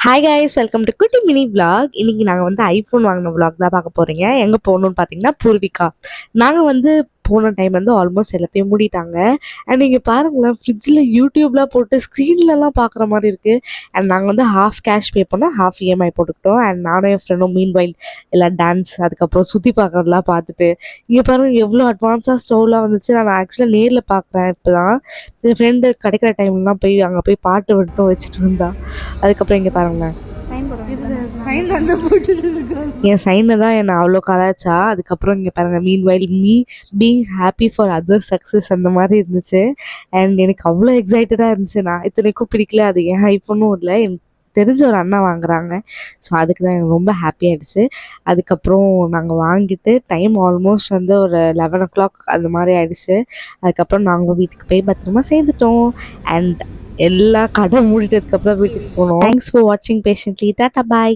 Hi guys, welcome to குட்டி mini vlog. இன்னைக்கு நாங்கள் வந்து ஐஃபோன் வாங்கின vlog தான் பார்க்க போகிறீங்க. எங்கே போகணுன்னு பார்த்தீங்கன்னா பூர்விகா. நாங்கள் வந்து போன டைம் வந்து ஆல்மோஸ்ட் எல்லாத்தையும் மூடிட்டாங்க. அண்ட் இங்கே பாருங்களேன், ஃப்ரிட்ஜில் யூடியூப்லாம் போட்டு ஸ்க்ரீன்லலாம் பார்க்குற மாதிரி இருக்குது. அண்ட் நாங்கள் வந்து ஹாஃப் கேஷ் பே பண்ணோம், ஹாஃப் இஎம்ஐ போட்டுக்கிட்டோம். அண்ட் நானும் என் ஃப்ரெண்டும் மீன் வைல் எல்லாம் டான்ஸ் அதுக்கப்புறம் சுற்றி பார்க்குறதுலாம் பார்த்துட்டு இங்கே பாருங்கள் எவ்வளோ அட்வான்ஸாக ஸ்டவ்லாம் வந்துச்சு. நான் ஆக்சுவலாக நேரில் பார்க்குறேன் இப்போ தான். என் ஃப்ரெண்டு கிடைக்கிற டைம்லாம் போய் அங்கே போய் பாட்டு மட்டும் வச்சுட்டு இருந்தா. அதுக்கப்புறம் இங்கே பாருங்களேன், என் சைனை தான் என்னை அவ்வளோ கலாச்சா. அதுக்கப்புறம் இங்கே பாருங்கள், meanwhile me being happy for other success அந்த மாதிரி இருந்துச்சு. அண்ட் எனக்கு அவ்வளோ எக்ஸைட்டடாக இருந்துச்சு. நான் இத்தனைக்கும் பிடிக்கல, அது என் ஐஃபோனும் இல்லை, எனக்கு தெரிஞ்ச ஒரு அண்ணா வாங்குறாங்க. ஸோ அதுக்கு தான் எனக்கு ரொம்ப ஹாப்பியாகிடுச்சு. அதுக்கப்புறம் நாங்கள் வாங்கிட்டு டைம் ஆல்மோஸ்ட் வந்து ஒரு 11 o'clock அந்த மாதிரி ஆகிடுச்சு. அதுக்கப்புறம் நாங்கள் வீட்டுக்கு போய் பத்திரமா சேர்ந்துட்டோம். அண்ட் எல்லா கடை மூடிட்டதுக்கப்புறம் வீட்டுக்கு போனோம். தேங்க்ஸ் ஃபார் வாட்சிங் பேஷண்ட்லி. டாட்டா பாய்.